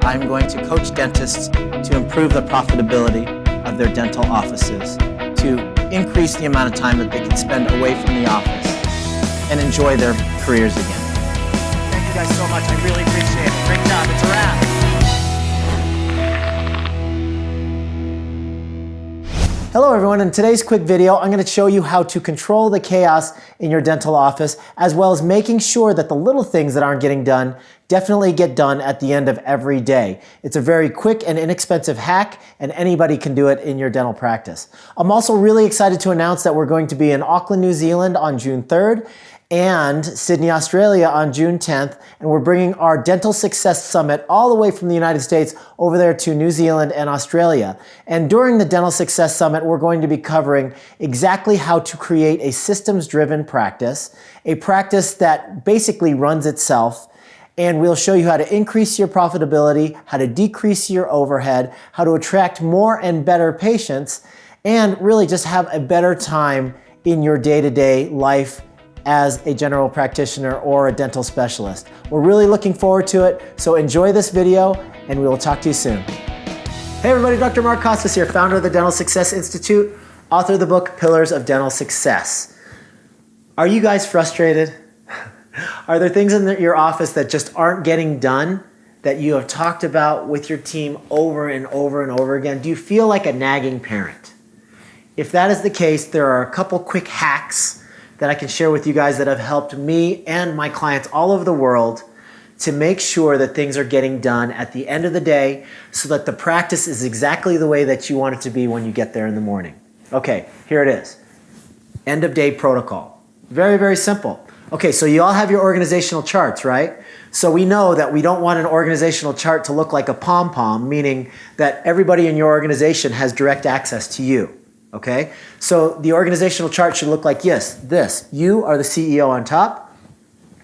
I'm going to coach dentists to improve the profitability of their dental offices, to increase the amount of time that they can spend away from the office and enjoy their careers again. Thank you guys so much. I really appreciate it. Great job. It's a wrap. Hello everyone, in today's quick video, I'm going to show you how to control the chaos in your dental office, as well as making sure that the little things that aren't getting done definitely get done at the end of every day. It's a very quick and inexpensive hack, and anybody can do it in your dental practice. I'm also really excited to announce that we're going to be in Auckland, New Zealand on June 3rd, and Sydney, Australia on June 10th, and we're bringing our Dental Success Summit all the way from the United States over there to New Zealand and Australia. And during the Dental Success Summit, we're going to be covering exactly how to create a systems-driven practice, a practice that basically runs itself, and we'll show you how to increase your profitability, how to decrease your overhead, how to attract more and better patients, and really just have a better time in your day-to-day life as a general practitioner or a dental specialist. We're really looking forward to it, so enjoy this video and we will talk to you soon. Hey everybody, Dr. Mark Costas here, founder of the Dental Success Institute, author of the book Pillars of Dental Success. Are you guys frustrated? Are there things in your office that just aren't getting done that you have talked about with your team over and over and over again? Do you feel like a nagging parent? If that is the case, there are a couple quick hacks that I can share with you guys that have helped me and my clients all over the world to make sure that things are getting done at the end of the day so that the practice is exactly the way that you want it to be when you get there in the morning. Okay, here it is. End of day protocol. Very, very simple. Okay, so you all have your organizational charts, right? So we know that we don't want an organizational chart to look like a pom-pom, meaning that everybody in your organization has direct access to you. Okay, so the organizational chart should look like this. You are the CEO on top.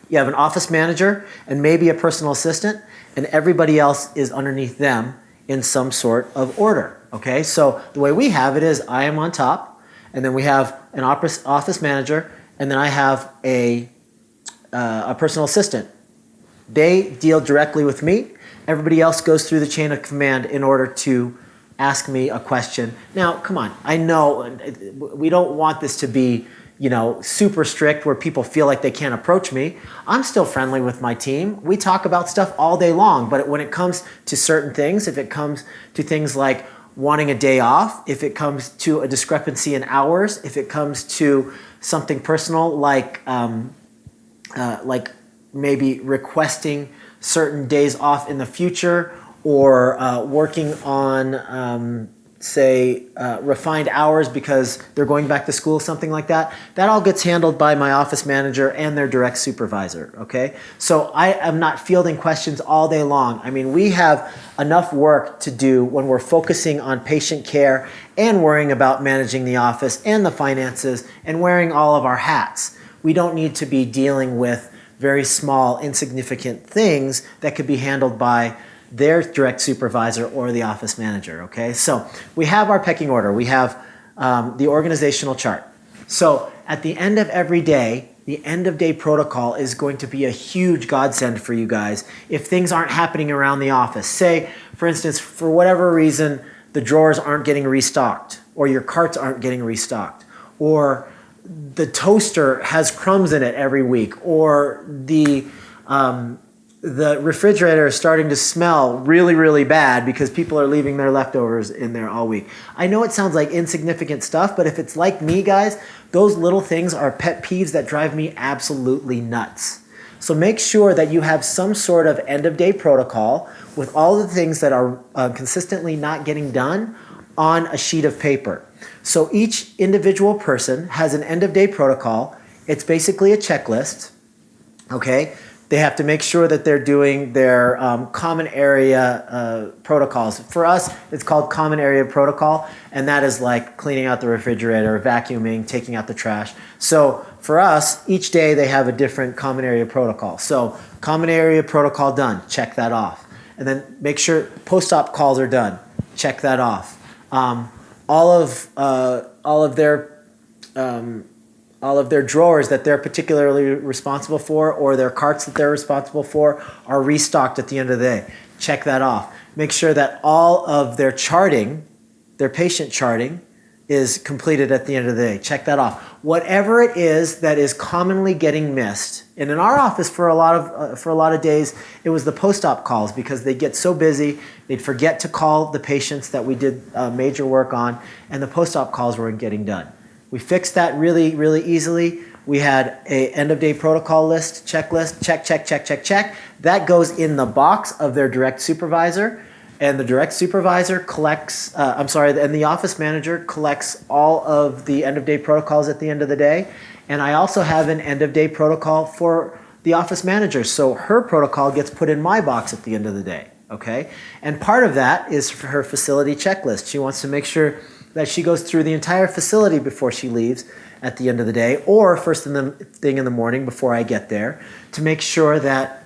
You have an office manager and maybe a personal assistant, and everybody else is underneath them in some sort of order. Okay, so the way we have it is I am on top, and then we have an office manager, and then I have a personal assistant. They deal directly with me. Everybody else goes through the chain of command in order to ask me a question. Now, come on, I know we don't want this to be, super strict where people feel like they can't approach me. I'm still friendly with my team. We talk about stuff all day long, but when it comes to certain things, if it comes to things like wanting a day off, if it comes to a discrepancy in hours, if it comes to something personal like maybe requesting certain days off in the future, or working on, refined hours because they're going back to school, something like that. That all gets handled by my office manager and their direct supervisor, okay? So I am not fielding questions all day long. I mean, we have enough work to do when we're focusing on patient care and worrying about managing the office and the finances and wearing all of our hats. We don't need to be dealing with very small, insignificant things that could be handled by their direct supervisor or the office manager, okay? So we have our pecking order. We have the organizational chart. So at the end of every day, the end of day protocol is going to be a huge godsend for you guys if things aren't happening around the office. Say, for instance, for whatever reason, the drawers aren't getting restocked, or your carts aren't getting restocked, or the toaster has crumbs in it every week, or the refrigerator is starting to smell really, really bad because people are leaving their leftovers in there all week. I know it sounds like insignificant stuff, but if it's like me, guys, those little things are pet peeves that drive me absolutely nuts. So make sure that you have some sort of end-of-day protocol with all the things that are consistently not getting done on a sheet of paper. So each individual person has an end-of-day protocol. It's basically a checklist, okay? They have to make sure that they're doing their common area protocols. For us, it's called common area protocol, and that is like cleaning out the refrigerator, vacuuming, taking out the trash. So for us, each day they have a different common area protocol. So common area protocol done, check that off. And then make sure post-op calls are done, check that off. All of their all of their drawers that they're particularly responsible for, or their carts that they're responsible for, are restocked at the end of the day. Check that off. Make sure that all of their charting, their patient charting, is completed at the end of the day. Check that off. Whatever it is that is commonly getting missed, and in our office for a lot of days, it was the post-op calls, because they get so busy, they'd forget to call the patients that we did major work on, and the post-op calls weren't getting done. We fixed that really, really easily. We had a end-of-day protocol list, checklist, check, check, check, check, check. That goes in the box of their direct supervisor. And the direct supervisor collects, and the office manager collects all of the end-of-day protocols at the end of the day. And I also have an end-of-day protocol for the office manager. So her protocol gets put in my box at the end of the day, okay? And part of that is for her facility checklist. She wants to make sure that she goes through the entire facility before she leaves at the end of the day, or first thing in the morning before I get there, to make sure that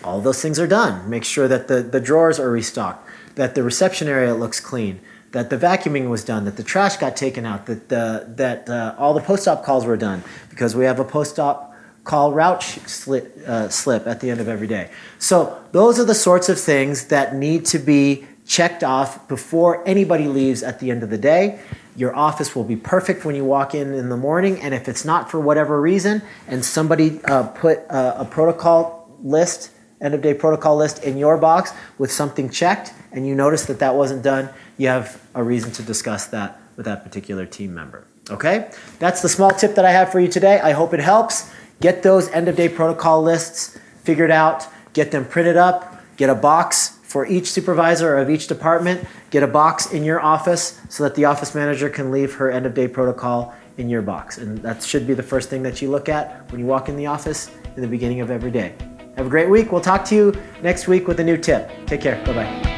all those things are done. Make sure that the drawers are restocked, that the reception area looks clean, that the vacuuming was done, that the trash got taken out, that all the post-op calls were done, because we have a post-op call route slip at the end of every day. So those are the sorts of things that need to be checked off before anybody leaves at the end of the day. Your office will be perfect when you walk in the morning, and if it's not for whatever reason, and somebody put a protocol list, end-of-day protocol list in your box with something checked, and you notice that that wasn't done, you have a reason to discuss that with that particular team member. Okay? That's the small tip that I have for you today. I hope it helps. Get those end-of-day protocol lists figured out, get them printed up, get a box for each supervisor of each department, get a box in your office so that the office manager can leave her end-of-day protocol in your box. And that should be the first thing that you look at when you walk in the office in the beginning of every day. Have a great week. We'll talk to you next week with a new tip. Take care. Bye-bye.